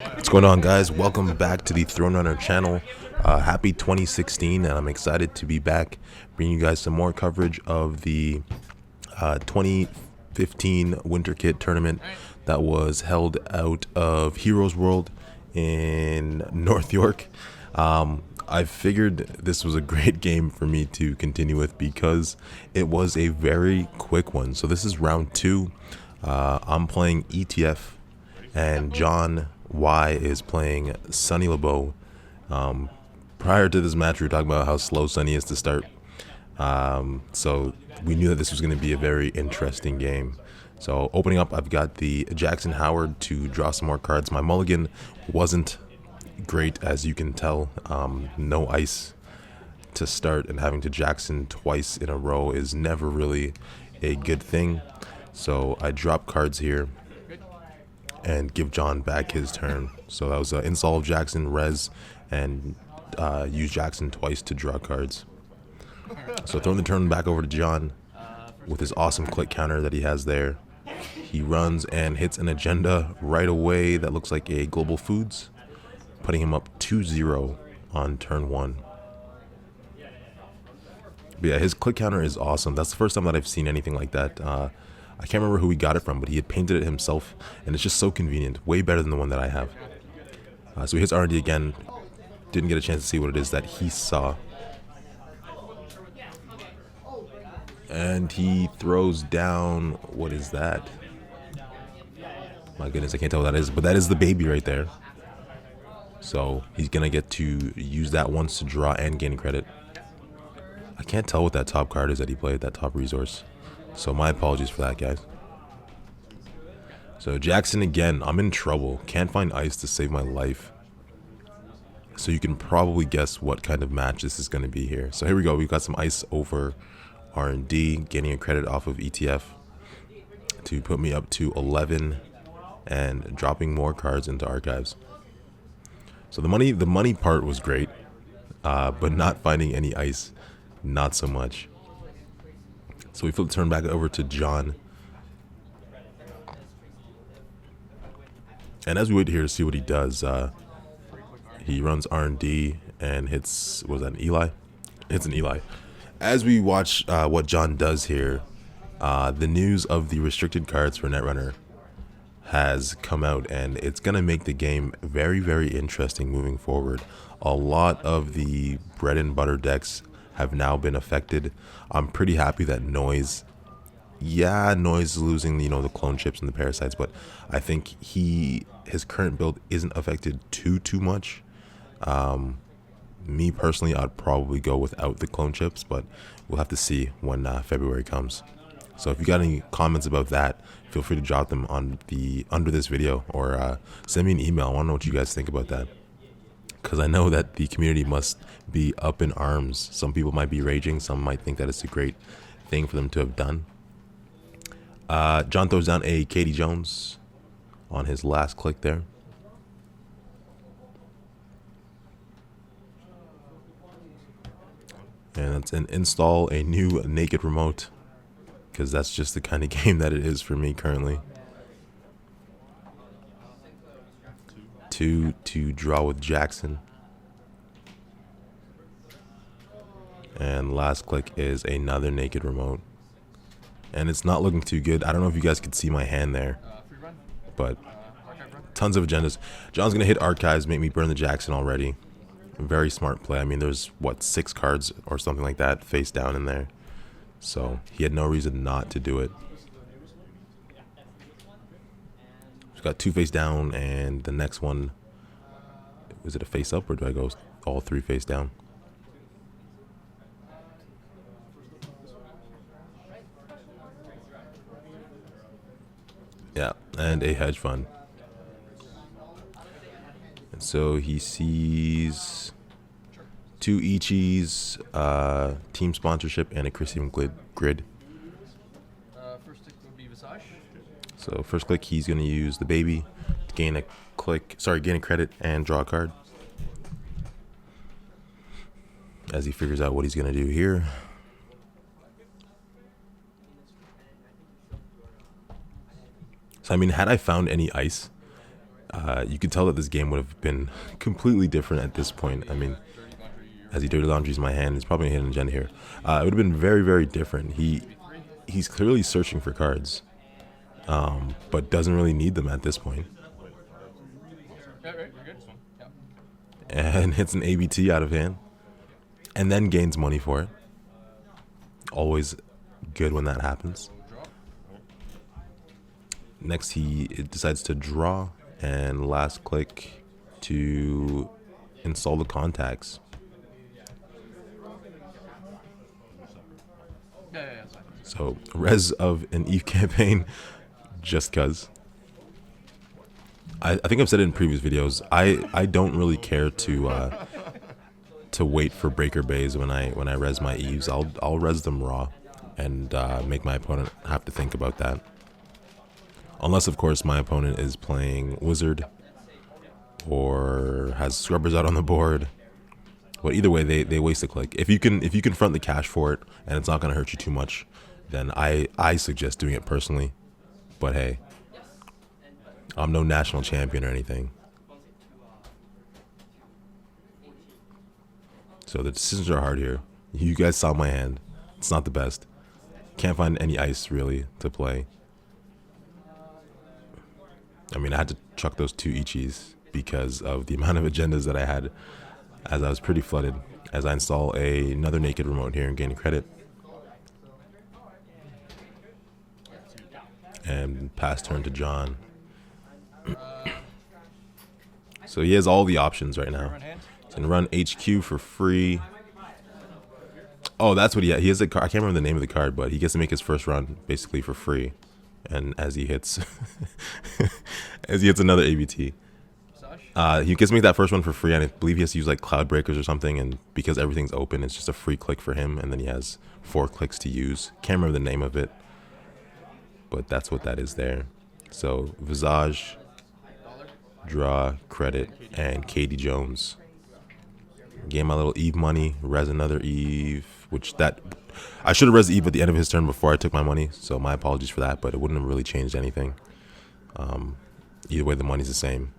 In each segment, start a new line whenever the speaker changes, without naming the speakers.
What's going on, guys? Welcome back to the Netrunner channel. Happy 2016, and I'm excited to be back bringing you guys some more coverage of the 2015 Winter Kit tournament that was held out of Heroes World in North York. I figured this was a great game for me to continue with because it was a very quick one. So this is round 2. I'm playing ETF, and John Y is playing Sunny LeBeau. Prior to this match, we were talking about how slow Sunny is to start. So we knew that this was going to be a very interesting game. So opening up, I've got the Jackson Howard to draw some more cards. My mulligan wasn't great, as you can tell. No ice to start, and having to Jackson twice in a row is never really a good thing. So I drop cards here and give John back his turn. So that was an install of Jackson, res, and use Jackson twice to draw cards. So throwing the turn back over to John with his awesome click counter that he has there. He runs and hits an agenda right away that looks like a Global Foods, putting him up 2-0 on turn 1. But yeah, his click counter is awesome. That's the first time that I've seen anything like that. I can't remember who he got it from, but he had painted it himself, and it's just so convenient. Way better than the one that I have. So he hits R&D again. Didn't get a chance to see what it is that he saw. And he throws down, what is that? My goodness, I can't tell what that is, but that is the baby right there. So he's going to get to use that once to draw and gain credit. I can't tell what that top card is that he played, that top resource. So my apologies for that, guys. So Jackson again, I'm in trouble. Can't find ice to save my life. So you can probably guess what kind of match this is going to be here. So here we go. We've got some ice over R&D, gaining a credit off of ETF to put me up to 11 and dropping more cards into archives. So the money part was great, but not finding any ice, not so much. So we flip the turn back over to John. And as we wait here to see what he does, he runs R&D and hits, was that an Eli? It's an Eli. As we watch what John does here, the news of the restricted cards for Netrunner has come out, and it's going to make the game very, very interesting moving forward. A lot of the bread and butter decks have now been affected. I'm pretty happy that Noise is losing, the clone chips and the parasites, but I think his current build isn't affected too much. Me personally, I'd probably go without the clone chips, but we'll have to see when February comes. So if you got any comments about that, feel free to drop them on under this video, or send me an email. I want to know what you guys think about that, because I know that the community must be up in arms. Some people might be raging. Some might think that it's a great thing for them to have done. John throws down a Katie Jones on his last click there. And that's an install a new naked remote, because that's just the kind of game that it is for me currently. 2 to draw with Jackson. And last click is another naked remote. And it's not looking too good. I don't know if you guys could see my hand there, but tons of agendas. John's going to hit archives, make me burn the Jackson already. Very smart play. I mean, there's, 6 cards or something like that face down in there. So he had no reason not to do it. He's got 2 face down, and the next one, was it a face up, or do I go all 3 face down? Yeah, and a hedge fund. And so he sees 2 Ichis, team sponsorship, and a Christian grid. So first click, he's going to use the baby to gain a credit and draw a card. As he figures out what he's going to do here. So I mean, had I found any ice, You could tell that this game would have been completely different at this point. I mean, as he dirty laundries my hand, he's probably a hidden agenda here. It would have been very, very different. He's clearly searching for cards, but doesn't really need them at this point. And hits an ABT out of hand, and then gains money for it. Always good when that happens. Next, he decides to draw and last click to install the contacts. So, res of an Eve campaign, just cuz. I think I've said it in previous videos. I don't really care to wait for breaker bays when I res my Eves. I'll res them raw and make my opponent have to think about that. Unless, of course, my opponent is playing Wizard or has Scrubbers out on the board. But either way, they waste a click. If you can front the cash for it and it's not going to hurt you too much, then I suggest doing it personally. But hey, I'm no national champion or anything. So the decisions are hard here. You guys saw my hand. It's not the best. Can't find any ice, really, to play. I mean, I had to chuck those 2 Ichis because of the amount of agendas that I had, as I was pretty flooded. As I install another naked remote here and gain credit. And pass turn to John. So he has all the options right now. He's going to run HQ for free. Oh, that's what he has. He has a card. I can't remember the name of the card, but he gets to make his first run basically for free. And as he hits, another ABT, he gets to make that first one for free. And I believe he has to use like Cloud Breakers or something. And because everything's open, it's just a free click for him. And then he has 4 clicks to use. Can't remember the name of it, but that's what that is there. So Visage, draw, credit, and Katie Jones. Gain my little Eve money, res another Eve, which that I should have res Eve at the end of his turn before I took my money, so my apologies for that, but it wouldn't have really changed anything. Either way, the money's the same.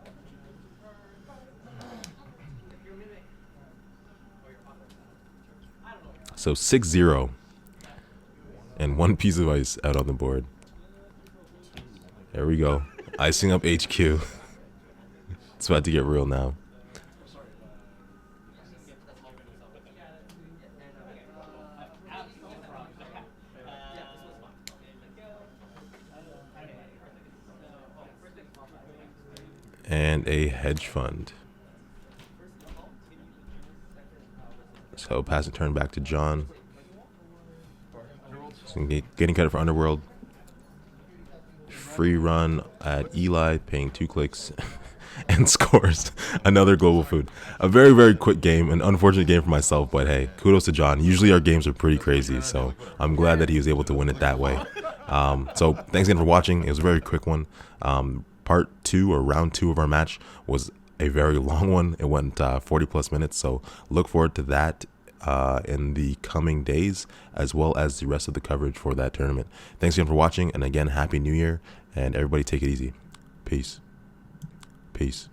So 6-0 and 1 piece of ice out on the board. There we go. Icing up HQ. It's about to get real now. And a hedge fund. So pass the turn back to John. So getting credit for Underworld. Free run at Eli, paying 2 clicks. And scores another global food. A very, very quick game, an unfortunate game for myself, but hey, kudos to John. Usually our games are pretty crazy, so I'm glad that he was able to win it that way. So thanks again for watching. It was a very quick one. Part 2 or round 2 of our match was a very long one. It went 40 plus minutes, so look forward to that in the coming days, as well as the rest of the coverage for that tournament. Thanks again for watching, and again, Happy New Year, and everybody take it easy. Peace. Peace.